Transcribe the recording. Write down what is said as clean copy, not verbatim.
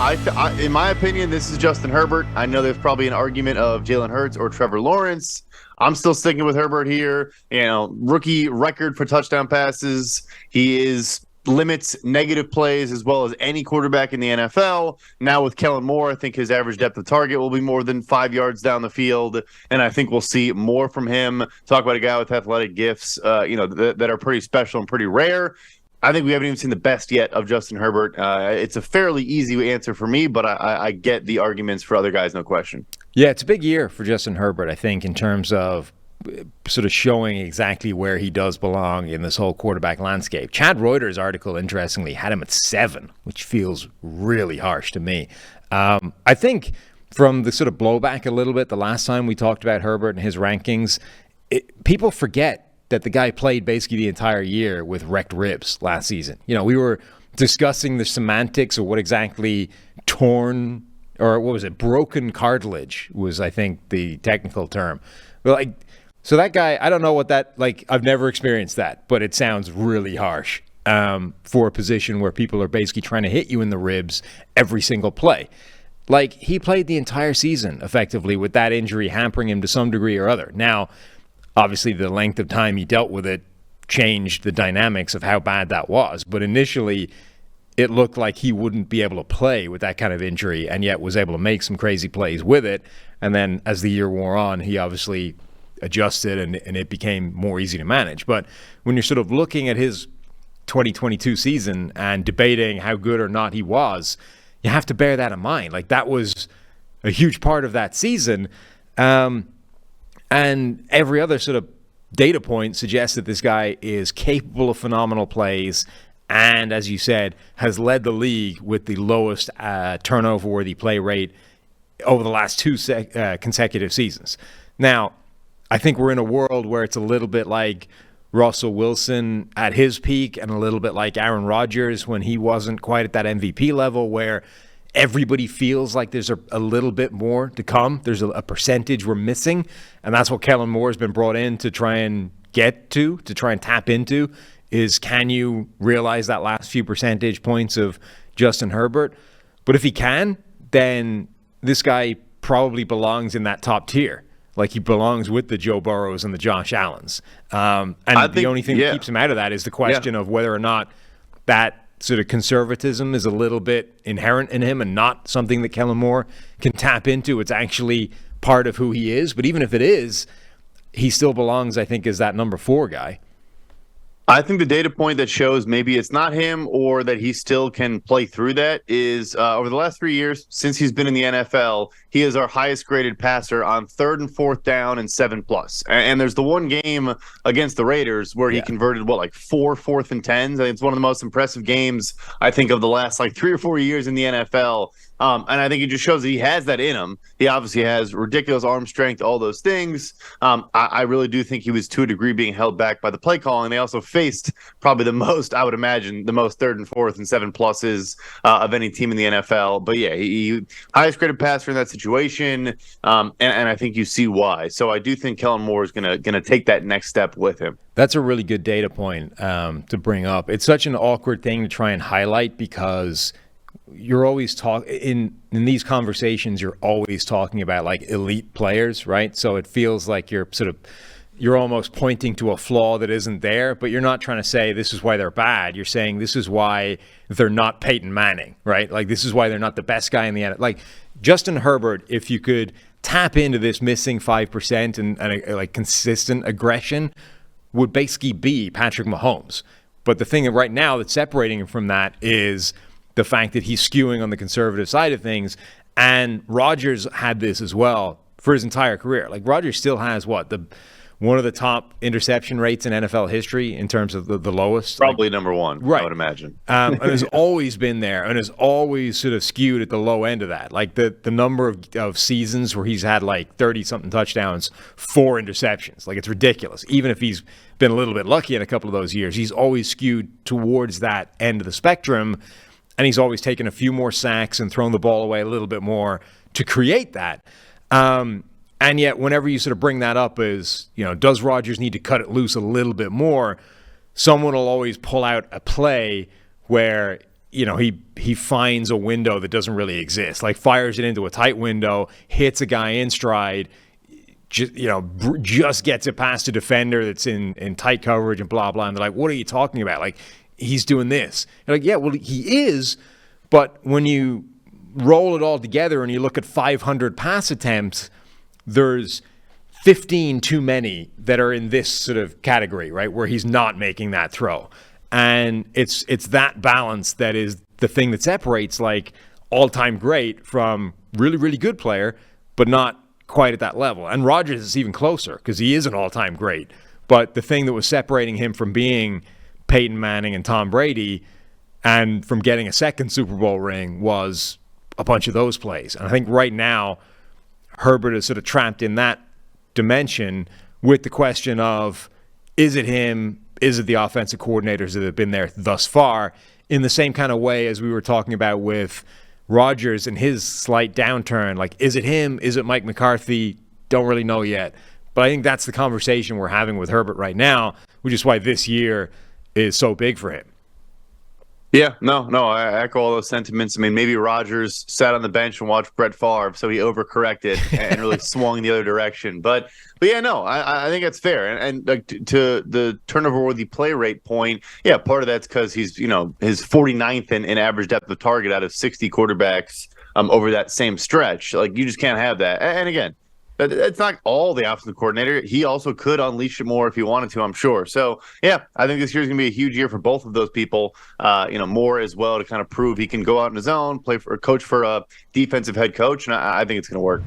in my opinion, this is Justin Herbert. I know there's probably an argument of Jalen Hurts or Trevor Lawrence. I'm still sticking with Herbert here. Rookie record for touchdown passes. He limits negative plays as well as any quarterback in the NFL. Now with Kellen Moore, I think his average depth of target will be more than 5 yards down the field, and I think we'll see more from him. Talk about a guy with athletic gifts, that are pretty special and pretty rare. I think we haven't even seen the best yet of Justin Herbert. It's a fairly easy answer for me, but I get the arguments for other guys, no question. Yeah, it's a big year for Justin Herbert, I think, in terms of sort of showing exactly where he does belong in this whole quarterback landscape. Chad Reuter's article, interestingly, had him at 7, which feels really harsh to me. I think from the sort of blowback a little bit, the last time we talked about Herbert and his rankings, people forget that the guy played basically the entire year with wrecked ribs last season. We were discussing the semantics of what exactly broken cartilage was, I think, the technical term. But so that guy, I don't know what that, I've never experienced that, but it sounds really harsh for a position where people are basically trying to hit you in the ribs every single play. He played the entire season effectively with that injury hampering him to some degree or other. Now, obviously, the length of time he dealt with it changed the dynamics of how bad that was. But initially, it looked like he wouldn't be able to play with that kind of injury, and yet was able to make some crazy plays with it. And then as the year wore on, he obviously adjusted, and it became more easy to manage. But when you're sort of looking at his 2022 season and debating how good or not he was, you have to bear that in mind. That was a huge part of that season. And every other sort of data point suggests that this guy is capable of phenomenal plays and, as you said, has led the league with the lowest turnover-worthy play rate over the last 2 consecutive seasons. Now, I think we're in a world where it's a little bit like Russell Wilson at his peak and a little bit like Aaron Rodgers when he wasn't quite at that MVP level, where everybody feels like there's a little bit more to come. There's a percentage we're missing, and that's what Kellen Moore has been brought in to try and get to try and tap into, is can you realize that last few percentage points of Justin Herbert? But if he can, then this guy probably belongs in that top tier. He belongs with the Joe Burrows and the Josh Allens. The only thing that keeps him out of that is the question of whether or not that sort of conservatism is a little bit inherent in him and not something that Kellen Moore can tap into. It's actually part of who he is. But even if it is, he still belongs, I think, as that number 4 guy. I think the data point that shows maybe it's not him or that he still can play through that is over the last 3 years, since he's been in the NFL, he is our highest graded passer on 3rd and 4th down and 7+. And there's the one game against the Raiders where he converted 4 4th and 10s. I think it's one of the most impressive games, I think, of the last 3 or 4 years in the NFL. And I think it just shows that he has that in him. He obviously has ridiculous arm strength, all those things. I really do think he was, to a degree, being held back by the play calling. They also faced probably the most, I would imagine, the most 3rd and 4th and 7+s of any team in the NFL. But yeah, he highest graded passer in that situation, and I think you see why. So I do think Kellen Moore is gonna take that next step with him. That's a really good data point to bring up. It's such an awkward thing to try and highlight because you're always in these conversations, you're always talking about elite players, right? So it feels like you're almost pointing to a flaw that isn't there, but you're not trying to say this is why they're bad. You're saying this is why they're not Peyton Manning, right? This is why they're not the best guy in the NFL. Justin Herbert, if you could tap into this missing 5% and consistent aggression, would basically be Patrick Mahomes. But the thing right now that's separating him from that is the fact that he's skewing on the conservative side of things. And Rodgers had this as well for his entire career. Rodgers still has one of the top interception rates in NFL history in terms of the lowest. Probably number 1, right. I would imagine. And has always been there and has always sort of skewed at the low end of that. The number of seasons where he's had 30-something touchdowns, 4 interceptions. It's ridiculous. Even if he's been a little bit lucky in a couple of those years, he's always skewed towards that end of the spectrum. And he's always taken a few more sacks and thrown the ball away a little bit more to create that. And yet, whenever you sort of bring that up as, does Rodgers need to cut it loose a little bit more, someone will always pull out a play where he finds a window that doesn't really exist, like fires it into a tight window, hits a guy in stride, just gets it past a defender that's in tight coverage and blah, blah. And they're like, what are you talking about? Like, he's doing this. You're like, yeah, well, he is. But when you roll it all together and you look at 500 pass attempts, there's 15 too many that are in this sort of category, right, where he's not making that throw. And it's that balance that is the thing that separates, like, all-time great from really, really good player, but not quite at that level. And Rodgers is even closer because he is an all-time great. But the thing that was separating him from being Peyton Manning and Tom Brady and from getting a second Super Bowl ring was a bunch of those plays. And I think right now Herbert is sort of trapped in that dimension with the question of, is it him? Is it the offensive coordinators that have been there thus far? In the same kind of way as we were talking about with Rodgers and his slight downturn, like, is it him? Is it Mike McCarthy? Don't really know yet. But I think that's the conversation we're having with Herbert right now, which is why this year is so big for him. Yeah, no, I echo all those sentiments. I mean, maybe Rodgers sat on the bench and watched Brett Favre, so he overcorrected and really swung the other direction. But yeah, no, I think that's fair. And like to the turnover-worthy play rate point, yeah, part of that's because he's, his 49th in average depth of target out of 60 quarterbacks over that same stretch. Like, you just can't have that. And again, it's not all the offensive coordinator. He also could unleash it more if he wanted to, I'm sure. So, yeah, I think this year is going to be a huge year for both of those people. Moore as well, to kind of prove he can go out on his own, play for, coach for a defensive head coach, and I think it's going to work.